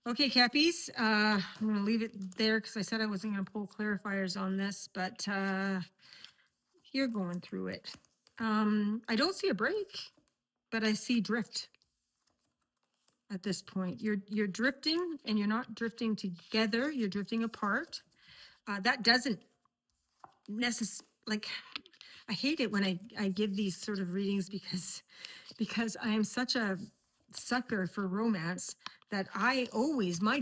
Okay, Cappies, I'm going to leave it there because I said I wasn't going to pull clarifiers on this, but you're going through it. I don't see a break, but I see drift at this point. You're drifting, and you're not drifting together. You're drifting apart. That doesn't necessarily, like, I hate it when I give these sort of readings because I am such a sucker for romance that I always, whoa,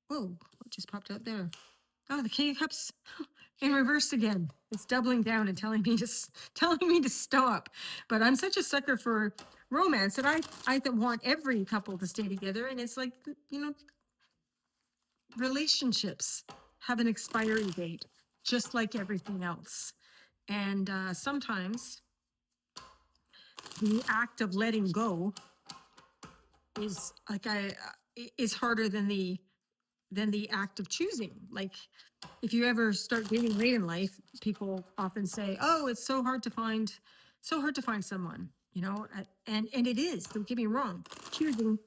what just popped out there? Oh, the King of Cups in reverse again. It's doubling down and telling me to stop. But I'm such a sucker for romance that I want every couple to stay together. And it's like, relationships have an expiry date, just like everything else. And sometimes the act of letting go is is harder than the act of choosing. Like, if you ever start dating late in life, people often say, "Oh, it's so hard to find someone," and it is. Don't get me wrong. Choosing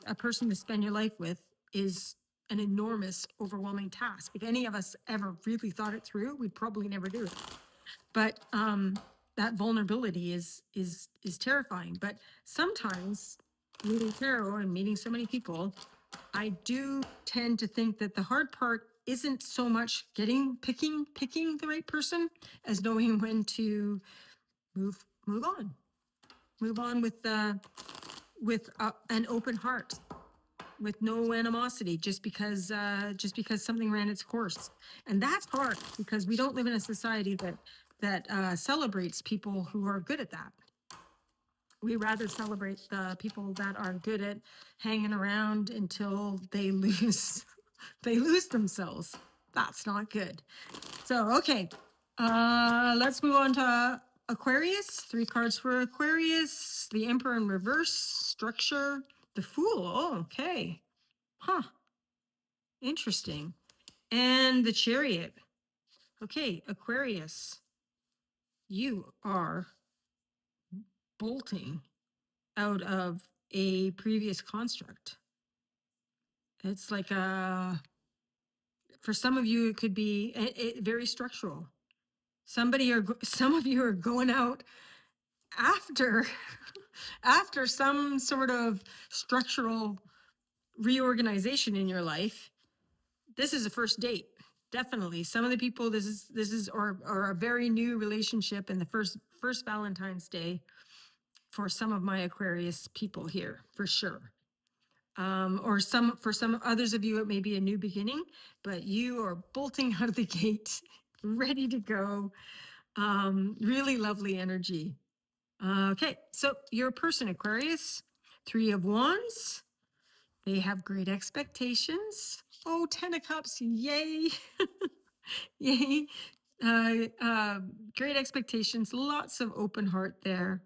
a person to spend your life with is an enormous, overwhelming task. If any of us ever really thought it through, we'd probably never do it. But that vulnerability is terrifying. But sometimes reading tarot and meeting so many people, I do tend to think that the hard part isn't so much picking the right person as knowing when to move on. Move on with an open heart, with no animosity, just because something ran its course. And that's hard because we don't live in a society that celebrates people who are good at that. We rather celebrate the people that are good at hanging around until they lose themselves. That's not good. So, okay, let's move on to Aquarius. 3 cards for Aquarius. The Emperor in reverse, structure, the Fool. Oh, okay. Huh. Interesting. And the Chariot. Okay, Aquarius, you are bolting out of a previous construct. It's like for some of you, it could be very structural. Some of you are going out after after some sort of structural reorganization in your life. This is a first date, definitely. Some of the people, this is or a very new relationship, and the first Valentine's Day for some of my Aquarius people here, for sure. Or for some others of you, it may be a new beginning, but you are bolting out of the gate, ready to go. Really lovely energy. Okay, so your person, Aquarius, 3 of Wands. They have great expectations. Oh, 10 of Cups, yay. Yay. Great expectations, lots of open heart there.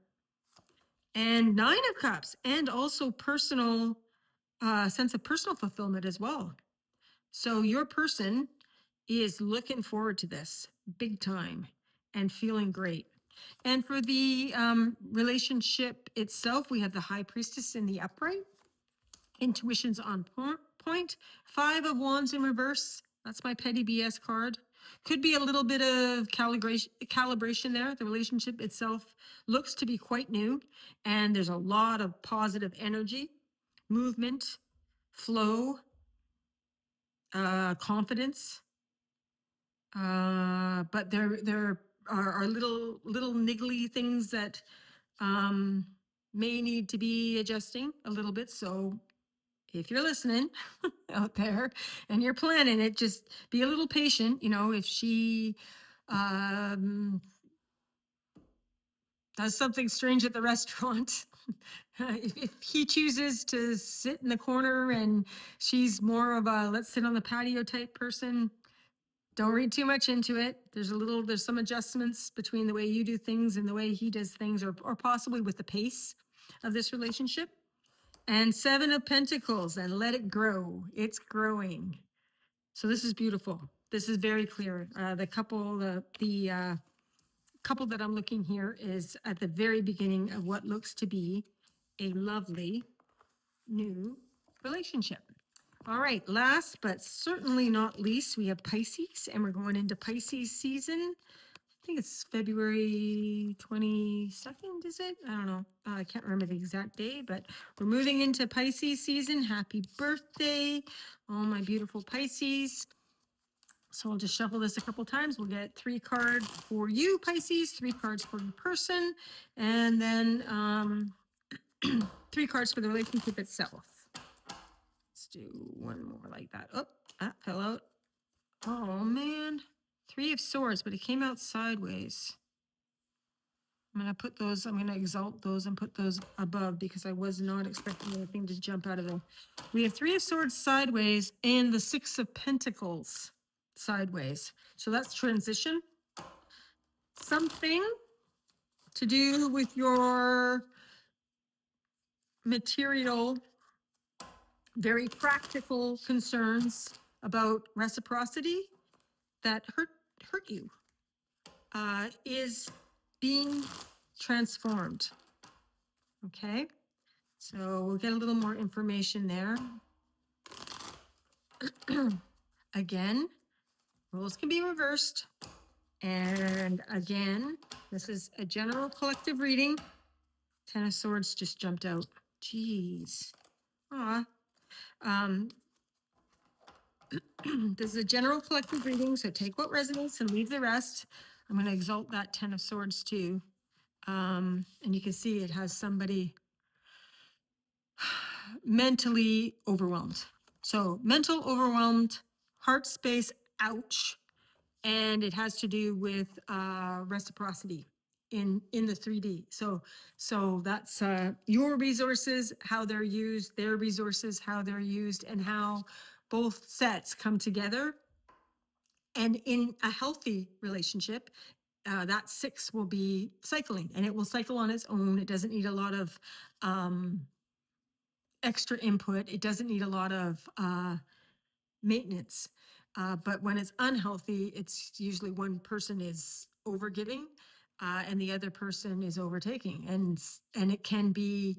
And 9 of Cups, and also personal sense of personal fulfillment as well. So your person is looking forward to this big time and feeling great. And for the relationship itself, we have the High Priestess in the upright. Intuition's on point. 5 of Wands in reverse. That's my petty BS card. Could be a little bit of calibration there. The relationship itself looks to be quite new, and there's a lot of positive energy, movement, flow, confidence. But there are little niggly things that may need to be adjusting a little bit. So if you're listening out there and you're planning it, just be a little patient. You know, if she does something strange at the restaurant, if he chooses to sit in the corner and she's more of a let's sit on the patio type person, don't read too much into it. There's some adjustments between the way you do things and the way he does things, or possibly with the pace of this relationship. And 7 of Pentacles, and let it grow. It's growing. So this is beautiful. This is very clear. The couple that I'm looking here is at the very beginning of what looks to be a lovely new relationship. All right, last but certainly not least, we have Pisces, and we're going into Pisces season. I think it's February 22nd, is it? I don't know. I can't remember the exact day, but we're moving into Pisces season. Happy birthday, all my beautiful Pisces. So I'll just shuffle this a couple times. We'll get 3 cards for you, Pisces, 3 cards for your person, and then 3 cards for the relationship itself. Let's do one more like that. Oh, that fell out. Oh man, 3 of Swords, but it came out sideways. I'm going to exalt those and put those above because I was not expecting anything to jump out of them. We have 3 of Swords sideways and the 6 of Pentacles sideways. So that's transition. Something to do with your material, very practical concerns about reciprocity that hurt you is being transformed. Okay, so we'll get a little more information there. Again, roles can be reversed. And again, this is a general collective reading. 10 of Swords just jumped out. Geez. Aw. Um, this is a general collective reading, so take what resonates and leave the rest. I'm going to exalt that 10 of Swords too. And you can see it has somebody mentally overwhelmed. So mental overwhelmed, heart space, ouch. And it has to do with reciprocity in the 3D. So that's your resources, how they're used, their resources, how they're used, and how both sets come together. And in a healthy relationship, that 6 will be cycling, and it will cycle on its own. It doesn't need a lot of extra input. It doesn't need a lot of maintenance. But when it's unhealthy, it's usually one person is overgiving and the other person is overtaking. And it can be,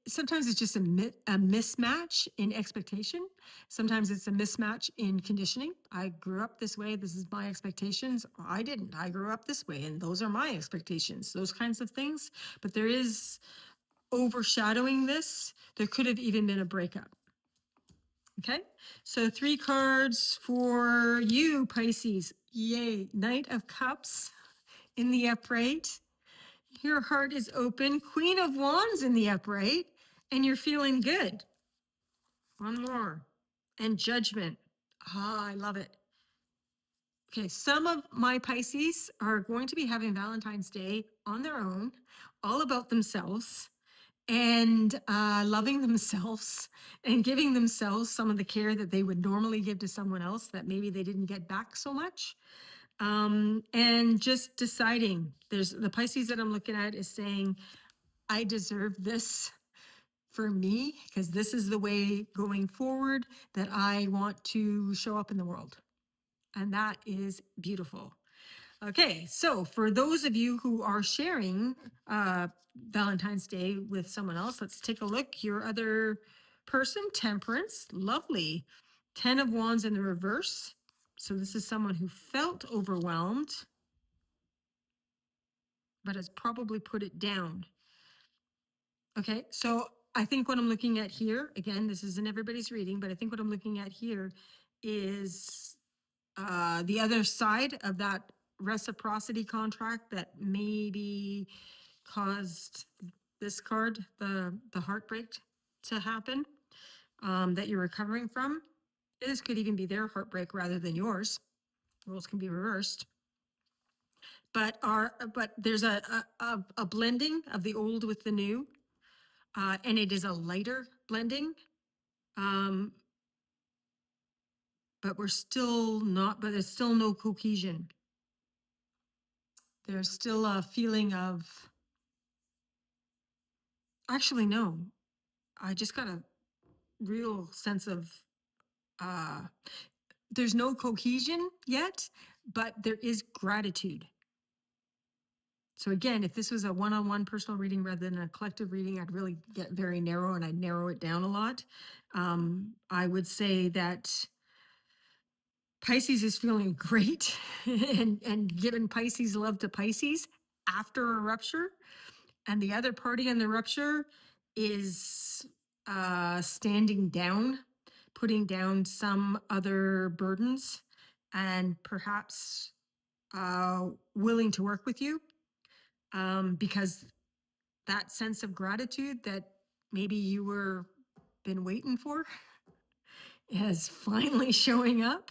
sometimes it's just a mismatch in expectation. Sometimes it's a mismatch in conditioning. I grew up this way. This is my expectations. I didn't. I grew up this way, and those are my expectations. Those kinds of things. But there is overshadowing this. There could have even been a breakup. Okay, so 3 cards for you, Pisces. Yay, Knight of Cups in the upright. Your heart is open. Queen of Wands in the upright, and you're feeling good. One more. And Judgment. Ah, I love it. Okay, some of my Pisces are going to be having Valentine's Day on their own, all about themselves, and loving themselves and giving themselves some of the care that they would normally give to someone else that maybe they didn't get back so much. And just deciding, there's the Pisces that I'm looking at is saying, I deserve this for me, because this is the way going forward that I want to show up in the world. And that is beautiful. Okay, so for those of you who are sharing Valentine's Day with someone else, let's take a look. Your other person, Temperance, lovely. 10 of Wands in the reverse. So this is someone who felt overwhelmed, but has probably put it down. Okay, so I think what I'm looking at here, again, this isn't everybody's reading, but I think what I'm looking at here is the other side of that reciprocity contract that maybe caused this card, the heartbreak, to happen, that you're recovering from. This could even be their heartbreak rather than yours. Roles can be reversed. But there's a blending of the old with the new, and it is a lighter blending. But we're still not, but there's still no cohesion. There's still a feeling of, actually, no, I just got a real sense of, there's no cohesion yet, but there is gratitude. So again, if this was a one-on-one personal reading rather than a collective reading, I'd really get very narrow and I'd narrow it down a lot. I would say that Pisces is feeling great and giving Pisces love to Pisces after a rupture. And the other party in the rupture is standing down, putting down some other burdens, and perhaps willing to work with you, because that sense of gratitude that maybe you were been waiting for is finally showing up.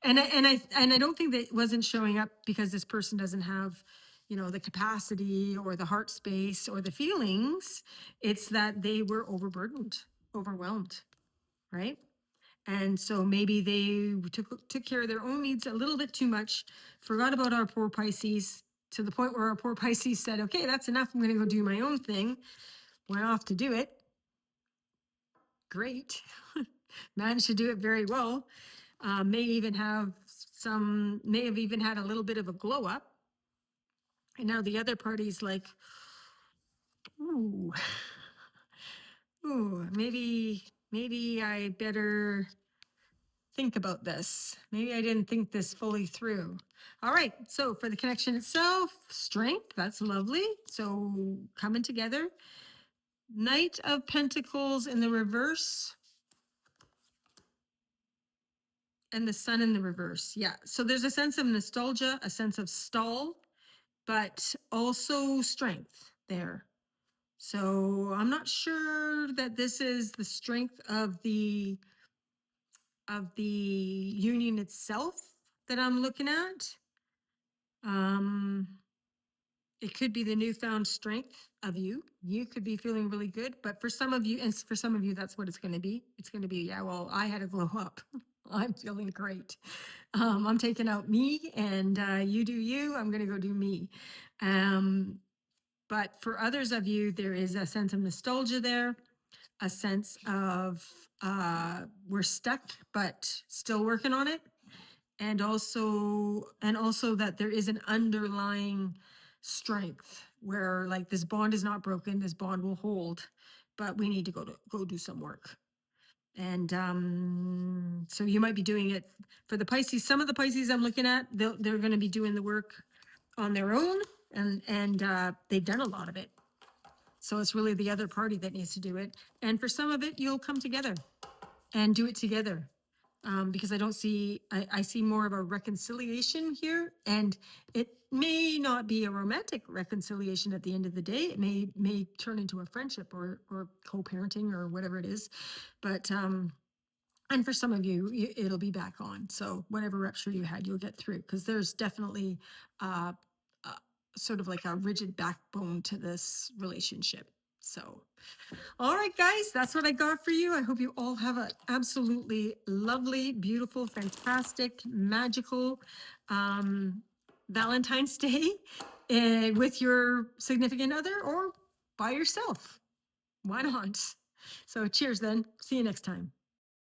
And I don't think that it wasn't showing up because this person doesn't have, the capacity or the heart space or the feelings. It's that they were overburdened, overwhelmed, right? And so maybe they took care of their own needs a little bit too much, forgot about our poor Pisces, to the point where our poor Pisces said, okay, that's enough. I'm going to go do my own thing. Went off to do it. Great. Managed to do it very well. May have even had a little bit of a glow up. And now the other party's like, ooh, maybe I better think about this. Maybe I didn't think this fully through. All right, so for the connection itself, strength, that's lovely. So coming together, Knight of Pentacles in the reverse. And the Sun in the reverse. Yeah. So there's a sense of nostalgia, a sense of stall, but also strength there. So I'm not sure that this is the strength of the union itself that I'm looking at. It could be the newfound strength of you. You could be feeling really good, but for some of you, and for some of you, that's what it's going to be. It's going to be, yeah, well, I had to glow up. I'm feeling great. I'm taking out me, and you do you. I'm going to go do me. But for others of you, there is a sense of nostalgia there, a sense of we're stuck, but still working on it. And also that there is an underlying strength where like this bond is not broken, this bond will hold, but we need to go do some work. And so you might be doing it for the Pisces. Some of the Pisces I'm looking at, they're going to be doing the work on their own, and they've done a lot of it. So it's really the other party that needs to do it. And for some of it, you'll come together and do it together. Because I don't see, I see more of a reconciliation here, and it may not be a romantic reconciliation at the end of the day. It may turn into a friendship or co-parenting or whatever it is. But and for some of you, it'll be back on. So whatever rupture you had, you'll get through, because there's definitely sort of like a rigid backbone to this relationship. So, all right, guys, that's what I got for you. I hope you all have an absolutely lovely, beautiful, fantastic, magical Valentine's Day with your significant other or by yourself. Why not? So cheers then. See you next time.